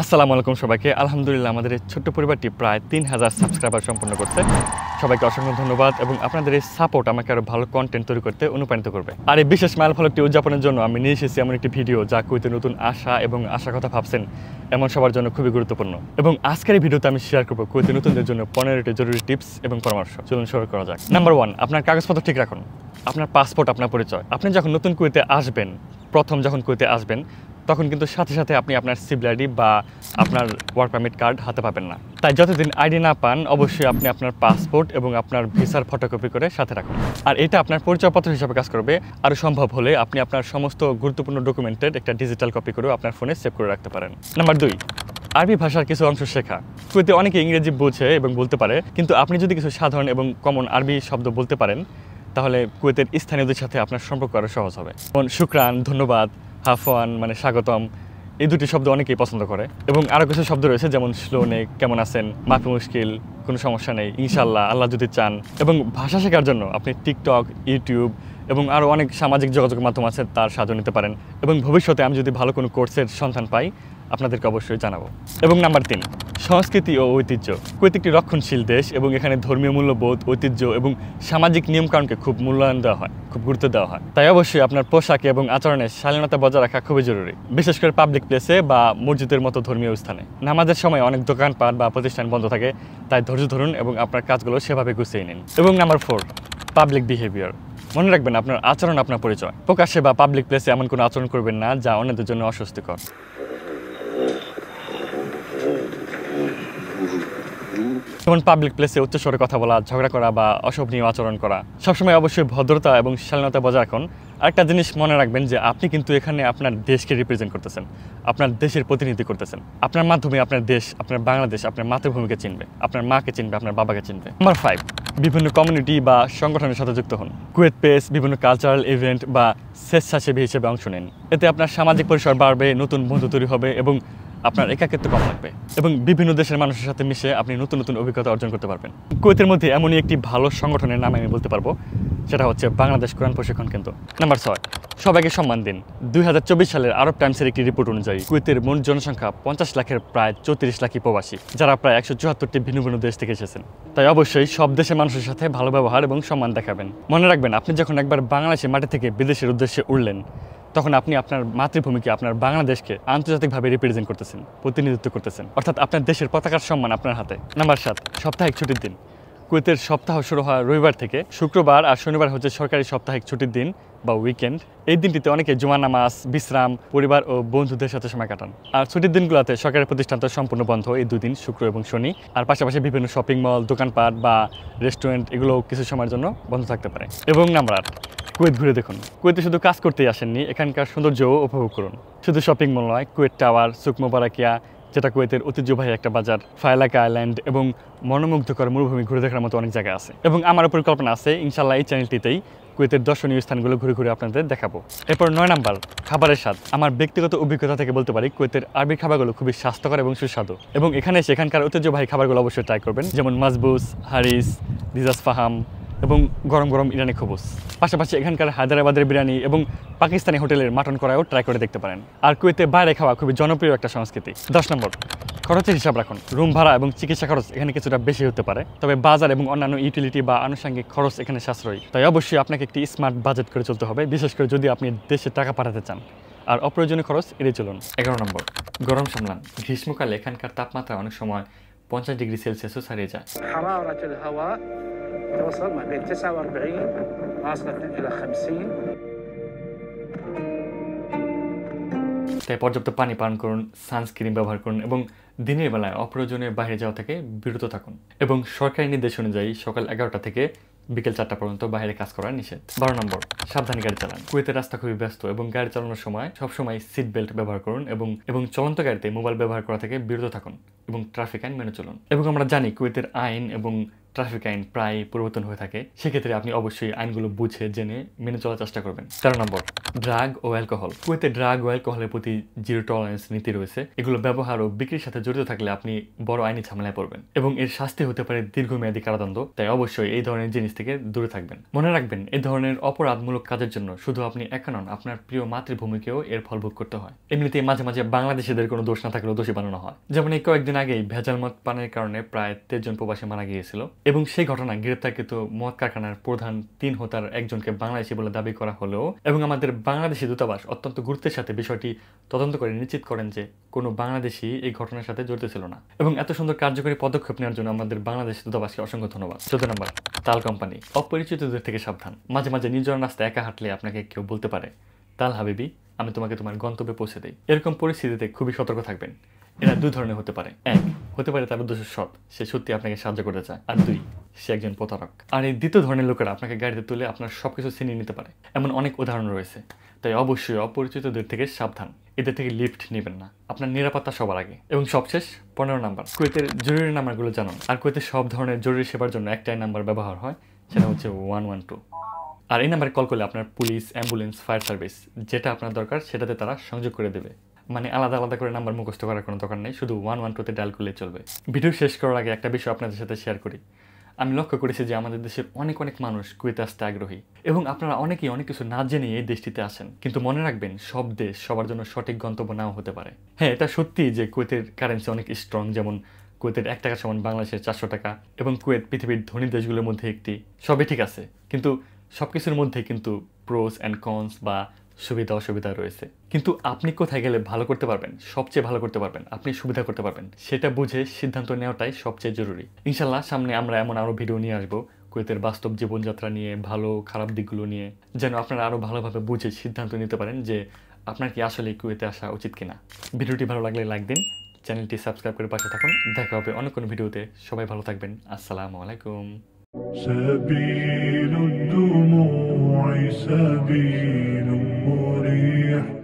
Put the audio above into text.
আসসালামু আলাইকুম সবাইকে। আলহামদুলিল্লাহ আমাদের এই ছোট্ট পরিবারটি প্রায় ৩,০০০ সাবস্ক্রাইবার সম্পন্ন করছে। সবাইকে অসংখ্য ধন্যবাদ এবং আপনাদের এই সাপোর্ট আমাকে আরও ভালো কন্টেন্ট তৈরি করতে অনুপ্রাণিত করবে। আর এই বিশেষ মাইলফলকটি উদযাপনের জন্য আমি নিয়ে এসেছি এমন একটি ভিডিও যা কুয়েতে নতুন আশা এবং আশার কথা ভাবছেন এমন সবার জন্য খুবই গুরুত্বপূর্ণ। এবং আজকের এই ভিডিওতে আমি শেয়ার করবো কুয়েতে নতুনদের জন্য 15টি জরুরি টিপস এবং পরামর্শ। চলুন শুরু করা যাক। নাম্বার 1, আপনার কাগজপত্র ঠিক রাখুন। আপনার পাসপোর্ট, আপনার পরিচয়। আপনি যখন নতুন কুয়েতে আসবেন, প্রথম যখন কুয়েতে আসবেন, তখন কিন্তু সাথে সাথে আপনি আপনার সিভিল আইডি বা আপনার ওয়ার্ক পারমিট কার্ড হাতে পাবেন না। তাই যতদিন আইডি না পান অবশ্যই আপনি আপনার পাসপোর্ট এবং আপনার ভিসার ফটোকপি করে সাথে রাখুন। আর এটা আপনার পরিচয়পত্র হিসাবে কাজ করবে। আরও সম্ভব হলে আপনি আপনার সমস্ত গুরুত্বপূর্ণ ডকুমেন্টের একটা ডিজিটাল কপি করেও আপনার ফোনে সেভ করে রাখতে পারেন। নাম্বার 2, আরবি ভাষার কিছু অংশ শেখা। কুয়েতে অনেকে ইংরেজি বোঝে এবং বলতে পারে, কিন্তু আপনি যদি কিছু সাধারণ এবং কমন আরবি শব্দ বলতে পারেন তাহলে কুয়েতের স্থানীয়দের সাথে আপনার সম্পর্ক আরও সহজ হবে। যেমন শুকরান, ধন্যবাদ, হাফওয়ান মানে স্বাগতম, এই দুটি শব্দ অনেকেই পছন্দ করে। এবং আরও কিছু শব্দ রয়েছে যেমন স্লোনে, কেমন আছেন, মাফি মুশকিল, কোনো সমস্যা নেই, ইনশাল্লাহ, আল্লাহ যদি চান। এবং ভাষা শেখার জন্য আপনি টিকটক, ইউটিউব এবং আরও অনেক সামাজিক যোগাযোগ মাধ্যম আছে, তার সাহায্য নিতে পারেন। এবং ভবিষ্যতে আমি যদি ভালো কোনো কোর্সের সন্ধান পাই আপনাদেরকে অবশ্যই জানাবো। এবং নাম্বার 3, সংস্কৃতি ও ঐতিহ্য। কুয়েত একটি রক্ষণশীল দেশ এবং এখানে ধর্মীয় মূল্যবোধ, ঐতিহ্য এবং সামাজিক নিয়মকানুনকে খুব মূল্যায়ন দেওয়া হয়, খুব গুরুত্ব দেওয়া হয়। তাই অবশ্যই আপনার পোশাকে এবং আচরণে শালীনতা বজায় রাখা খুবই জরুরি, বিশেষ করে পাবলিক প্লেসে বা মসজিদের মতো ধর্মীয় স্থানে। নামাজের সময় অনেক দোকানপাট বা প্রতিষ্ঠান বন্ধ থাকে, তাই ধৈর্য ধরুন এবং আপনার কাজগুলো সেভাবে গুছিয়ে নিন। এবং নাম্বার 4, পাবলিক বিহেভিয়ার। মনে রাখবেন আপনার আচরণ আপনার পরিচয়। প্রকাশ্যে বা পাবলিক প্লেসে এমন কোনো আচরণ করবেন না যা অন্যদের জন্য অস্বস্তিকর। যেমন পাবলিক প্লেসে উচ্চস্বরে কথা বলা, ঝগড়া করা বা অশোভনীয় আচরণ করা। সবসময় অবশ্যই ভদ্রতা এবং শালীনতা বজায় রাখুন। আরেকটা জিনিস মনে রাখবেন যে আপনি কিন্তু এখানে আপনার দেশকে রিপ্রেজেন্ট করতেছেন, আপনার দেশের প্রতিনিধি করতেছেন। আপনার মাধ্যমে আপনার দেশ, আপনার বাংলাদেশ, আপনার মাতৃভূমিকে চিনবে, আপনার মাকে চিনবে, আপনার বাবাকে চিনবে। নাম্বার 5, বিভিন্ন কমিউনিটি বা সংগঠনের সাথে যুক্ত হন। কুয়েত পেস, বিভিন্ন কালচারাল ইভেন্ট বা স্বেচ্ছাসেবী হিসেবে অংশ নিন। এতে আপনার সামাজিক পরিসর বাড়বে, নতুন বন্ধু তৈরি হবে এবং আপনার একাকিত্ব কম লাগবে। এবং বিভিন্ন দেশের মানুষের সাথে মিশে আপনি নতুন নতুন অভিজ্ঞতা অর্জন করতে পারবেন। কুয়েতের মধ্যে এমনই একটি ভালো সংগঠনের নাম আমি বলতে পারবো, সেটা হচ্ছে বাংলাদেশ কোরআন প্রশিক্ষণ কেন্দ্র। নাম্বার 6, সবাইকে সম্মান দিন। 2024 সালের আরব টাইমসের একটি রিপোর্ট অনুযায়ী কুয়েতের মোট জনসংখ্যা 50 লাখের প্রায় 34 লাখই প্রবাসী, যারা প্রায় 174টি ভিন্ন ভিন্ন দেশ থেকে এসেছেন। তাই অবশ্যই সব দেশের মানুষের সাথে ভালো ব্যবহার এবং সম্মান দেখাবেন। মনে রাখবেন, আপনি যখন একবার বাংলাদেশের মাটি থেকে বিদেশের উদ্দেশ্যে উড়লেন, তখন আপনি আপনার মাতৃভূমিকে, আপনার বাংলাদেশকে আন্তর্জাতিকভাবে রিপ্রেজেন্ট করতেছেন, প্রতিনিধিত্ব করতেছেন, অর্থাৎ আপনার দেশের পতাকার সম্মান আপনার হাতে। নাম্বার 7, সাপ্তাহিক ছুটির দিন। কুয়েতের সপ্তাহ শুরু হয় রবিবার থেকে। শুক্রবার আর শনিবার হচ্ছে সরকারি সাপ্তাহিক ছুটির দিন বা উইকেন্ড। এই দিনটিতে অনেকে জুমা নামাজ, বিশ্রাম, পরিবার ও বন্ধুদের সাথে সময় কাটান। আর ছুটির দিনগুলোতে সরকারি প্রতিষ্ঠান তো সম্পূর্ণ বন্ধ এই 2 দিন, শুক্র এবং শনি। আর পাশাপাশি বিভিন্ন শপিং মল, দোকানপাট বা রেস্টুরেন্ট এগুলো কিছু সময়ের জন্য বন্ধ থাকতে পারে। এবং নাম্বার 8, কুয়েত ঘুরে দেখুন। কুয়েতে শুধু কাজ করতেই আসেননি, এখানকার সৌন্দর্যও উপভোগ করুন। শুধু শপিং মল নয়, কুয়েত টাওয়ার, সুক মোবারকিয়া, যেটা কুয়েতের ঐতিহ্যবাহী একটা বাজার, ফায়লাকা আইল্যান্ড এবং মনোমুগ্ধকর মরুভূমি ঘুরে দেখার মতো অনেক জায়গা আছে। এবং আমারও পরিকল্পনা আছে ইনশাল্লাহ এই চ্যানেলটিতেই কুয়েতের দর্শনীয় স্থানগুলো ঘুরে ঘুরে আপনাদের দেখাবো। এরপর 9 নাম্বার, খাবারের স্বাদ। আমার ব্যক্তিগত অভিজ্ঞতা থেকে বলতে পারি কুয়েতের আরবি খাবারগুলো খুবই স্বাস্থ্যকর এবং সুস্বাদু। এবং এখানে সেখানকার ঐতিহ্যবাহী খাবারগুলো অবশ্যই ট্রাই করবেন, যেমন মাজবুস, হারিস, দিজাস ফাহাম এবং গরম গরম ইরানি খবুস। পাশাপাশি এখানকার হায়দ্রাবাদের বিরিয়ানি এবং পাকিস্তানি হোটেলের মাটন করাও ট্রাই করে দেখতে পারেন। আর কুয়েতে বাইরে খাওয়া খুবই জনপ্রিয় একটা সংস্কৃতি। 10 নম্বর, খরচের হিসাব রাখুন। রুম ভাড়া এবং চিকিৎসা খরচ এখানে কিছুটা বেশি হতে পারে, তবে বাজার এবং অন্যান্য ইউটিলিটি বা আনুষঙ্গিক খরচ এখানে সাশ্রয়ী। তাই অবশ্যই আপনাকে একটি স্মার্ট বাজেট করে চলতে হবে, বিশেষ করে যদি আপনি দেশে টাকা পাঠাতে চান। আর অপ্রয়োজনীয় খরচ এড়িয়ে চলুন। 11 নম্বর, গরম সামলান। গ্রীষ্মকালে এখানকার তাপমাত্রা অনেক সময় 50 ডিগ্রি সেলসিয়াসও ছাড়িয়ে যায়। توصل ما بين 49 واصلة إلى 50। তাই পর্যাপ্ত পানি পান করুন, সানস্ক্রিন ব্যবহার করুন এবং দিনের বেলায় অপ্রয়োজনীয় বাইরে যাওয়া থেকে বিরত থাকুন। এবং সরকারি নির্দেশ অনুযায়ী সকাল 11টা থেকে বিকেল 4টা পর্যন্ত বাইরে কাজ করা নিষেধ। 12 নম্বর, সাবধানে গাড়ি চালান। কুয়েতের রাস্তা খুবই ব্যস্ত এবং গাড়ি চালানোর সময় সবসময় সিট বেল্ট ব্যবহার করুন এবং চলন্ত গাড়িতে মোবাইল ব্যবহার করা থেকে বিরত থাকুন এবং ট্রাফিক আইন মেনে চলুন। এবং আমরা জানি কুয়েতের আইন এবং ট্রাফিক আইন প্রায় পরিবর্তন হয়ে থাকে, সেক্ষেত্রে আপনি অবশ্যই আইনগুলো বুঝে জেনে মেনে চলার চেষ্টা করবেন। 13 নম্বর, ড্রাগ ও অ্যালকোহল। কুয়েতে ড্রাগ ও অ্যালকোহলের প্রতি জিরো টলারেন্স নীতি রয়েছে। এগুলো ব্যবহার ও বিক্রির সাথে জড়িত থাকলে আপনি বড় আইনি ঝামেলায় পড়বেন এবং এর শাস্তি হতে পারে দীর্ঘমেয়াদী কারাদণ্ড। তাই অবশ্যই এই ধরনের জিনিস থেকে দূরে থাকবেন। মনে রাখবেন, এই ধরনের অপরাধমূলক কাজের জন্য শুধু আপনি একা নন, আপনার প্রিয় মাতৃভূমিকেও এর ফল ভোগ করতে হয়। এমনিতেই মাঝে মাঝে বাংলাদেশিদের কোনো দোষ না থাকলেও দোষী বানানো হয়। যেমন এই কয়েকদিন আগেই ভেজাল মদ পানের কারণে প্রায় 23 জন প্রবাসী মারা গিয়েছিল এবং সেই ঘটনায় গ্রেপ্তারকৃত মদ কারখানার প্রধান 3 হোতার একজনকে বাংলাদেশি বলে দাবি করা হলেও এবং আমাদের বাংলাদেশি দূতাবাস অত্যন্ত গুরুত্বের সাথে বিষয়টি তদন্ত করে নিশ্চিত করেন যে কোনো বাংলাদেশি এই ঘটনার সাথে জড়িত ছিল না এবং এত সুন্দর কার্যকরী পদক্ষেপ নেওয়ার জন্য আমাদের বাংলাদেশি দূতাবাসকে অসংখ্য ধন্যবাদ। 14 নম্বর, তাল কোম্পানি। অপরিচিতদের থেকে সাবধান। মাঝে মাঝে নিজের রাস্তায় একা হাঁটলে আপনাকে কেউ বলতে পারে, তাল হাবিবি, আমি তোমাকে তোমার গন্তব্যে পৌঁছে দিই। এরকম পরিস্থিতিতে খুবই সতর্ক থাকবেন। এরা 2 ধরনের হতে পারে। 1, হতে পারে তার উদ্দেশ্য সৎ, সে সত্যি আপনাকে সাহায্য করতে চায়। আর 2, সে একজন প্রতারক। আর এই দ্বিতীয় ধরনের লোকেরা আপনাকে গাড়িতে তুলে আপনার সবকিছু ছিনিয়ে নিতে পারে। এমন অনেক উদাহরণ রয়েছে। তাই অবশ্যই অপরিচিতদের থেকে সাবধান। এদের থেকে লিফট নেবেন না, আপনার নিরাপত্তা সবার আগে। এবং সবশেষ 15 নাম্বার, কুয়েতের জরুরি নাম্বারগুলো জানুন। আর কুয়েতের সব ধরনের জরুরি সেবার জন্য একটাই নাম্বার ব্যবহার হয়, সেটা হচ্ছে 112। আর এই নাম্বারে কল করলে আপনার পুলিশ, অ্যাম্বুলেন্স, ফায়ার সার্ভিস যেটা আপনার দরকার সেটাতে তারা সংযোগ করে দেবে। মানে আলাদা আলাদা করে নাম্বার মুখস্থ করার কোনো দরকার নেই, শুধু 112তে ডায়াল করলে চলবে। ভিডিও শেষ করার আগে একটা বিষয় আপনাদের সাথে শেয়ার করি। আমি লক্ষ্য করেছি যে আমাদের দেশের অনেক মানুষ কুয়েতে আসতে আগ্রহী এবং আপনারা অনেকেই অনেক কিছু না জেনে এই দেশটিতে আসেন। কিন্তু মনে রাখবেন, সব দেশ সবার জন্য সঠিক গন্তব্য নাও হতে পারে। হ্যাঁ, এটা সত্যি যে কুয়েতের কারেন্সি অনেক স্ট্রং, যেমন কুয়েতের 1 টাকা সমান বাংলাদেশের 400 টাকা এবং কুয়েত পৃথিবীর ধনী দেশগুলোর মধ্যে একটি। সবই ঠিক আছে, কিন্তু সব কিছুর মধ্যে কিন্তু প্রোস অ্যান্ড কনস বা সুবিধা অসুবিধা রয়েছে। কিন্তু আপনি কোথায় গেলে ভালো করতে পারবেন, সবচেয়ে ভালো করতে পারবেন, আপনি সুবিধা করতে পারবেন, সেটা বুঝে সিদ্ধান্ত নেওয়াটাই সবচেয়ে জরুরি। ইনশাল্লাহ সামনে আমরা এমন আরও ভিডিও নিয়ে আসবো কুয়েতের বাস্তব জীবনযাত্রা নিয়ে, ভালো খারাপ দিকগুলো নিয়ে, যেন আপনারা আরও ভালোভাবে বুঝে সিদ্ধান্ত নিতে পারেন যে আপনার কি আসলে কুয়েতে আসা উচিত কিনা। ভিডিওটি ভালো লাগলে লাইক দিন, চ্যানেলটি সাবস্ক্রাইব করে পাশে থাকুন। দেখা হবে অন্য কোনো ভিডিওতে। সবাই ভালো থাকবেন। আসসালামু আলাইকুম। سبيل الدموع سبيل مريح